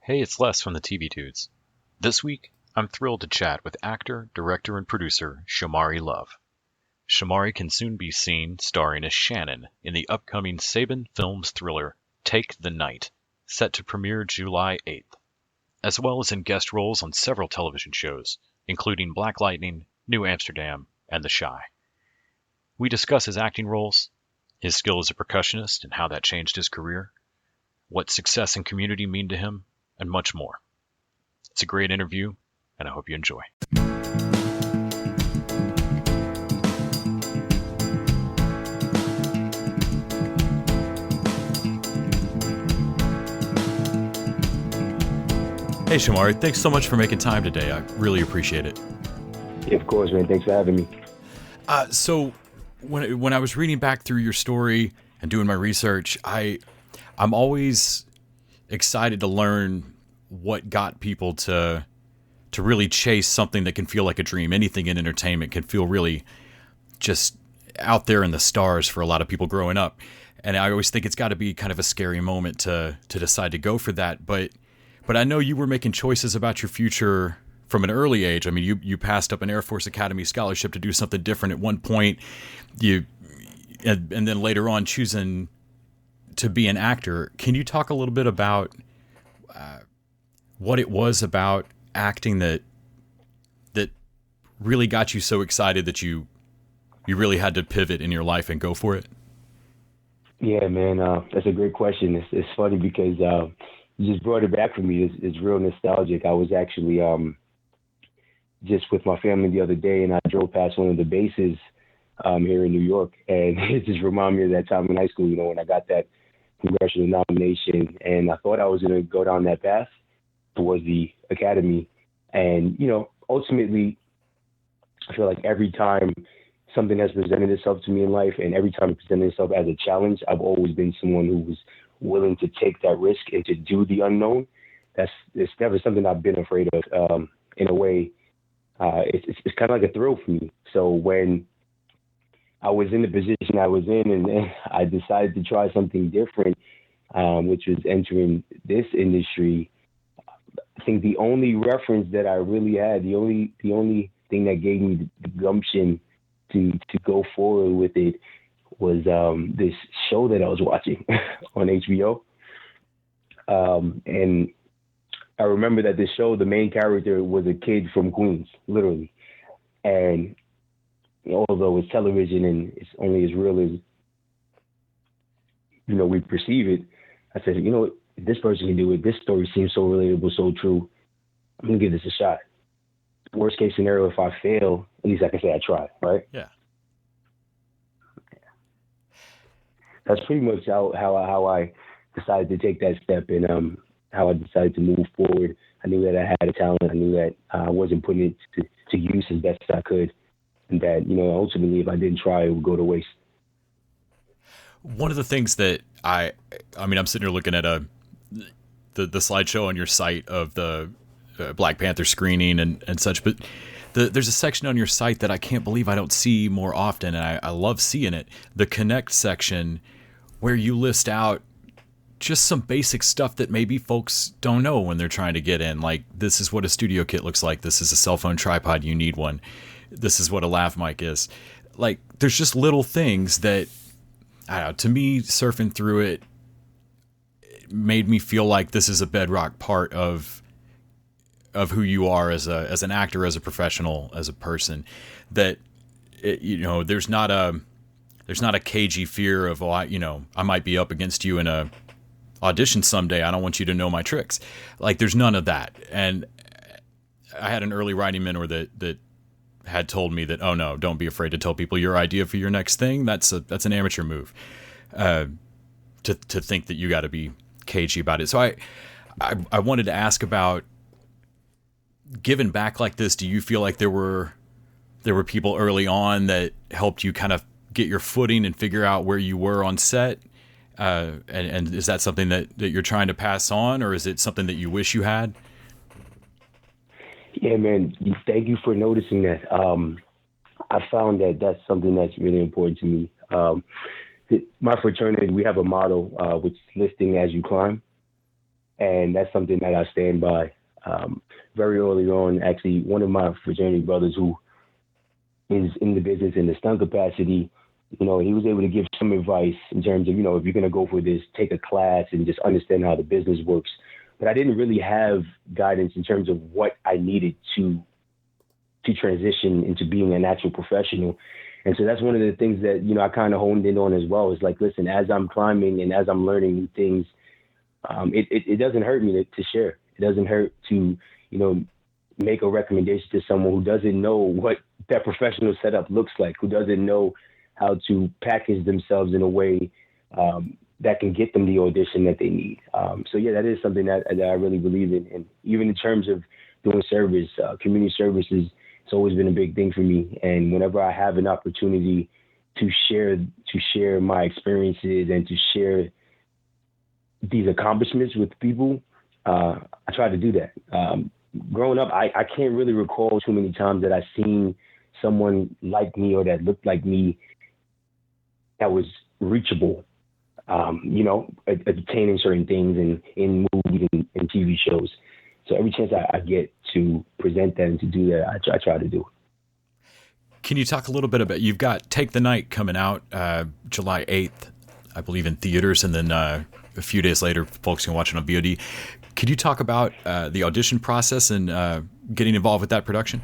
Hey, it's Les from the TV Dudes. This week, I'm thrilled to chat with actor, director, and producer Shomari Love. Shomari can soon be seen starring as Shannon in the upcoming Saban Films thriller Take the Night, set to premiere July 8th, as well as in guest roles on several television shows, including Black Lightning, New Amsterdam, and The Chi. We discuss his acting roles, his skill as a percussionist and how that changed his career, what success and community mean to him, and much more. It's a great interview, and I hope you enjoy. Hey, Shomari, thanks so much for making time today. I really appreciate it. Yeah, of course, man. Thanks for having me. So when I was reading back through your story and doing my research, I'm always excited to learn what got people to really chase something that can feel like a dream. Anything in entertainment can feel really just out there in the stars for a lot of people growing up. And I always think it's got to be kind of a scary moment to decide to go for that. But I know you were making choices about your future from an early age. I mean, you passed up an Air Force Academy scholarship to do something different at one point. And then later on choosing to be an actor. Can you talk a little bit about what it was about acting that really got you so excited that you really had to pivot in your life and go for it? Yeah, man, that's a great question. It's funny because you just brought it back for me. It's real nostalgic. I was actually just with my family the other day, and I drove past one of the bases here in New York, and it just reminded me of that time in high school, when I got that congressional nomination, and I thought I was going to go down that path towards the academy. And, ultimately, I feel like every time something has presented itself to me in life, and every time it presented itself as a challenge, I've always been someone who was willing to take that risk and to do the unknown. It's never something I've been afraid of. In a way, it's kind of like a thrill for me. So when I was in the position I was in, and I decided to try something different, which was entering this industry. I think the only reference that I really had, the only thing that gave me the gumption to go forward with it was this show that I was watching on HBO. And I remember that this show, the main character was a kid from Queens, literally. And although it's television and it's only as real as, we perceive it, I said, if this person can do it, this story seems so relatable, so true. I'm going to give this a shot. Worst case scenario, if I fail, at least I can say I tried, right? Yeah. That's pretty much how I decided to take that step, and how I decided to move forward. I knew that I had a talent. I knew that I wasn't putting it to use as best as I could. And that, ultimately, if I didn't try, it would go to waste. One of the things that I'm sitting here looking at the slideshow on your site of the Black Panther screening and such, but there's a section on your site that I can't believe I don't see more often, and I love seeing it. The Connect section, where you list out just some basic stuff that maybe folks don't know when they're trying to get in. Like, this is what a studio kit looks like. This is a cell phone tripod. You need one. This is what a lav mic is. Like, there's just little things that, I don't know, to me, surfing through it made me feel like this is a bedrock part of who you are as an actor, as a professional, as a person. That there's not a cagey fear of, I might be up against you in a audition someday. I don't want you to know my tricks. Like, there's none of that. And I had an early writing mentor that had told me that, oh no, don't be afraid to tell people your idea for your next thing. That's an amateur move. To think that you got to be cagey about it. So I wanted to ask about giving back like this. Do you feel like there were people early on that helped you kind of get your footing and figure out where you were on set? And is that something that you're trying to pass on, or is it something that you wish you had? Yeah, man. Thank you for noticing that. I found that that's something that's really important to me. My fraternity, we have a motto, which is listing as you climb. and that's something that I stand by. Very early on, actually, one of my fraternity brothers who is in the business in the stunt capacity, he was able to give some advice in terms of, if you're going to go for this, take a class and just understand how the business works. But I didn't really have guidance in terms of what I needed to transition into being an actual professional. And so that's one of the things that, I kind of honed in on as well, is like, listen, as I'm climbing and as I'm learning new things, it doesn't hurt me to share. It doesn't hurt to, make a recommendation to someone who doesn't know what that professional setup looks like, who doesn't know how to package themselves in a way that can get them the audition that they need. So yeah, that is something that I really believe in. And even in terms of doing service, community services, it's always been a big thing for me. And whenever I have an opportunity to share my experiences and to share these accomplishments with people, I try to do that. Growing up, I can't really recall too many times that I've seen someone like me or that looked like me that was reachable, attaining certain things in movies and TV shows. So every chance I get to present that and to do that, I try to do. Can you talk a little bit about, you've got Take the Night coming out July 8th, I believe, in theaters, and then a few days later, folks can watch it on VOD. Could you talk about the audition process and getting involved with that production?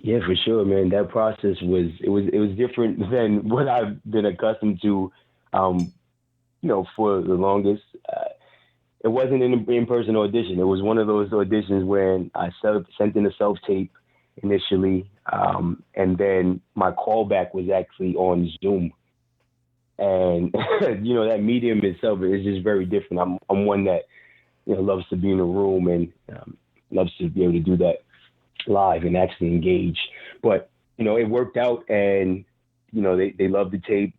Yeah, for sure, man. That process was different than what I've been accustomed to, for the longest. It wasn't an in-person audition. It was one of those auditions where I sent in a self-tape initially, and then my callback was actually on Zoom. And that medium itself is just very different. I'm one that loves to be in a room and loves to be able to do that live and actually engage. But it worked out, and they loved the tape,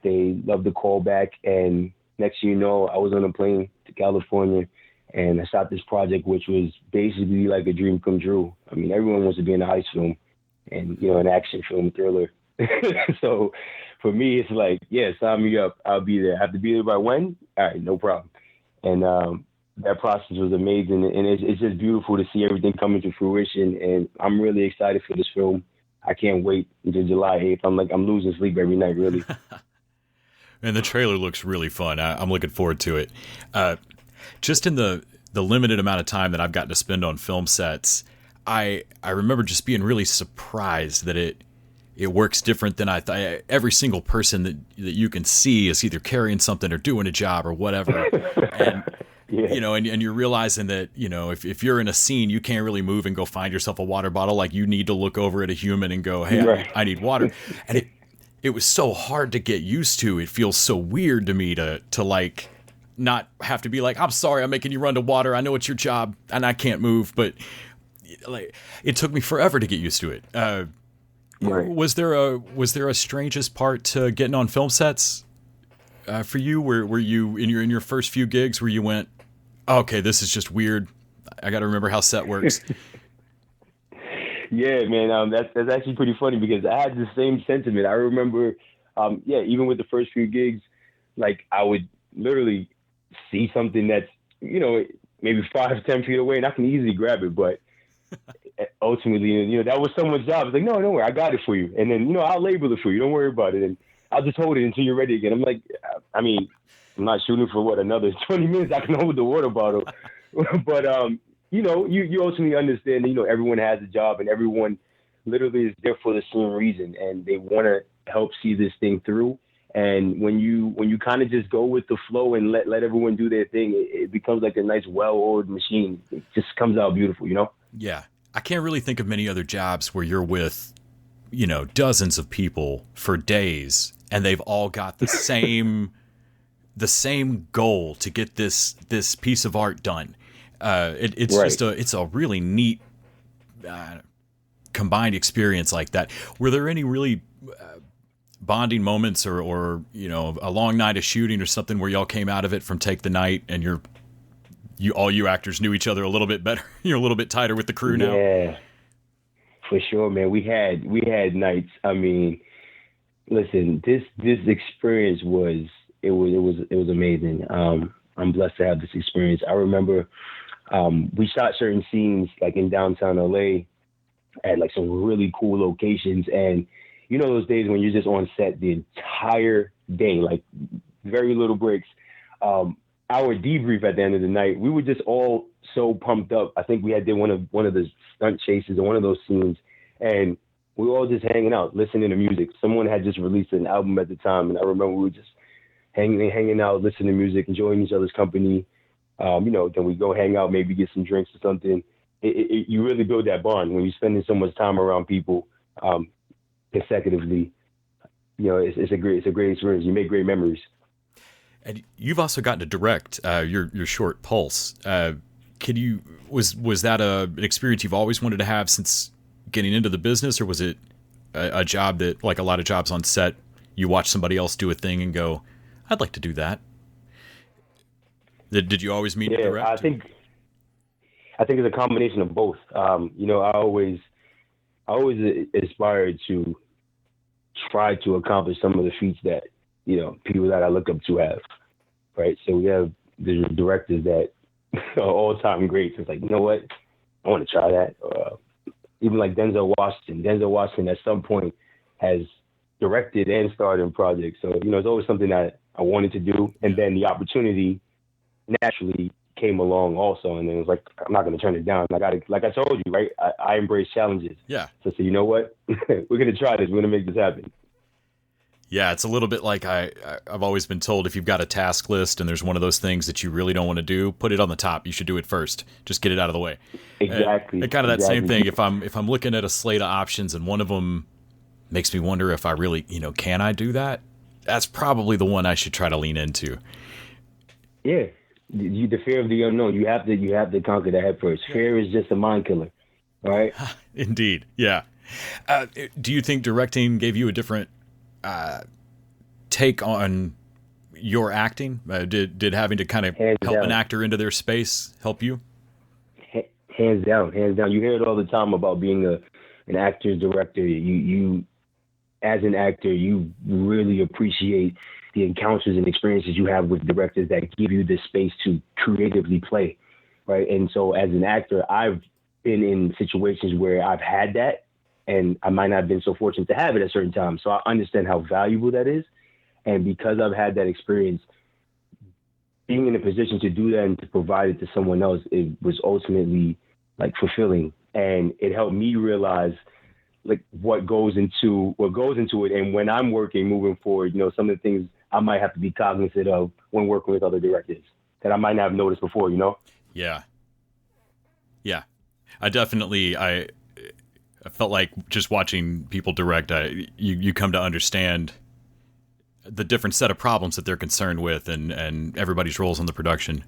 they loved the callback, and next thing you know, I was on a plane to California, and I shot this project, which was basically like a dream come true. I mean, everyone wants to be in a heist film and an action film thriller. So for me, it's like, yeah, sign me up. I'll be there. I have to be there by when? All right, no problem. And that process was amazing, and it's just beautiful to see everything coming to fruition. And I'm really excited for this film. I can't wait until July 8th. I'm losing sleep every night, really. And the trailer looks really fun. I'm looking forward to it. Just in the limited amount of time that I've gotten to spend on film sets, I remember just being really surprised that it works different than I thought. Every single person that you can see is either carrying something or doing a job or whatever. And yeah. And you're realizing that, if you're in a scene, you can't really move and go find yourself a water bottle. Like, you need to look over at a human and go, hey, right. I need water. And it was so hard to get used to. It feels so weird to me to like not have to be like, I'm sorry, I'm making you run to water. I know it's your job and I can't move, but like, it took me forever to get used to it. Right. Was there a strangest part to getting on film sets for you? Were you in your first few gigs where you went, okay, this is just weird, I got to remember how set works? Yeah, man, that's actually pretty funny because I had the same sentiment. I remember, even with the first few gigs, like I would literally see something that's, maybe 5-10 feet away, and I can easily grab it. But ultimately, that was someone's job. It's like, no, don't worry, I got it for you. And then, I'll label it for you. Don't worry about it. And I'll just hold it until you're ready again. I'm like, I'm not shooting for another 20 minutes. I can hold the water bottle. But, you ultimately understand that, everyone has a job and everyone literally is there for the same reason, and they want to help see this thing through. And when you kind of just go with the flow and let everyone do their thing, it becomes like a nice, well-oiled machine. It just comes out beautiful, Yeah. I can't really think of many other jobs where you're with, dozens of people for days and they've all got the same goal to get this piece of art done. It's right. It's a really neat combined experience like that. Were there any really bonding moments or a long night of shooting or something where y'all came out of it from Take the Night and all you actors knew each other a little bit better? You're a little bit tighter with the crew now. Yeah, for sure, man. We had nights. I mean, listen, this experience was amazing. I'm blessed to have this experience. I remember we shot certain scenes like in downtown LA at like some really cool locations. And you know those days when you're just on set the entire day, like very little breaks. Our debrief at the end of the night, we were just all so pumped up. I think we had did one of the stunt chases in one of those scenes, and we were all just hanging out, listening to music. Someone had just released an album at the time, and I remember we were just hanging out, listening to music, enjoying each other's company. Then we go hang out, maybe get some drinks or something. You really build that bond when you're spending so much time around people consecutively. It's a great experience. You make great memories. And you've also gotten to direct your short Pulse. Was that an experience you've always wanted to have since getting into the business, or was it a job that, like a lot of jobs on set, you watch somebody else do a thing and go, I'd like to do that? Did you always mean to direct? I think it's a combination of both. I always aspired to try to accomplish some of the feats that people that I look up to have, right? So we have the directors that are all-time greats. It's like, you know what? I want to try that. Even like Denzel Washington. Denzel Washington at some point has directed and starred in projects. So, it's always something that I wanted to do. And then the opportunity naturally came along also. And then it was like, I'm not going to turn it down. Like I told you, right? I embrace challenges. Yeah. So you know what? We're going to try this. We're going to make this happen. Yeah, it's a little bit like I've always been told, if you've got a task list and there's one of those things that you really don't want to do, put it on the top. You should do it first. Just get it out of the way. Exactly. And kind of that same thing. If I'm looking at a slate of options and one of them makes me wonder if I really, can I do that? That's probably the one I should try to lean into. Yeah, the fear of the unknown. You have to conquer that head first. Fear is just a mind killer. All right. Indeed. Yeah. Do you think directing gave you a different take on your acting? Did having to kind of help an actor into their space help you? Hands down. You hear it all the time about being an actor's director. You as an actor, you really appreciate the encounters and experiences you have with directors that give you the space to creatively play, right? And so as an actor, I've been in situations where I've had that, and I might not have been so fortunate to have it at certain times. So I understand how valuable that is. And because I've had that experience, being in a position to do that and to provide it to someone else, it was ultimately like fulfilling. And it helped me realize like what goes into it. And when I'm working, moving forward, some of the things I might have to be cognizant of when working with other directors that I might not have noticed before, Yeah. Yeah. I felt like just watching people direct, you come to understand the different set of problems that they're concerned with and everybody's roles in the production.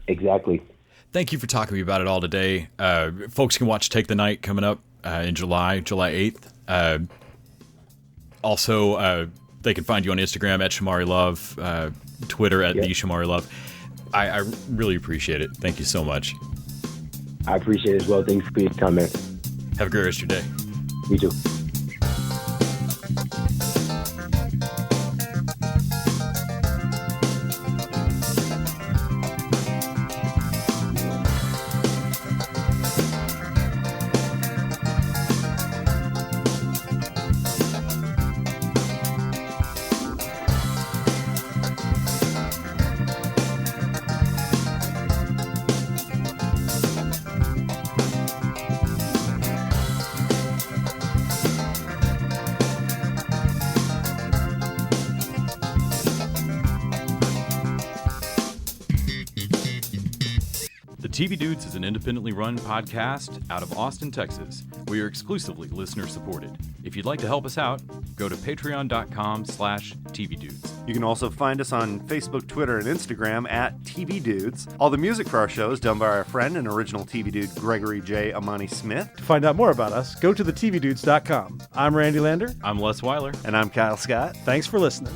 Exactly. Thank you for talking to me about it all today. Folks can watch Take the Night coming up in July 8th. Also, they can find you on Instagram at Shomari Love, Twitter at the Shomari Love. I really appreciate it. Thank you so much. I appreciate it as well. Thanks for your time, man. Have a great rest of your day. You too. TV Dudes is an independently run podcast out of Austin, Texas. We are exclusively listener supported. If you'd like to help us out, go to patreon.com/tvdudes. You can also find us on Facebook, Twitter, and Instagram at TV Dudes. All the music for our show is done by our friend and original TV Dude, Gregory J. Amani Smith. To find out more about us, go to thetvdudes.com. I'm Randy Lander. I'm Les Weiler. And I'm Kyle Scott. Thanks for listening.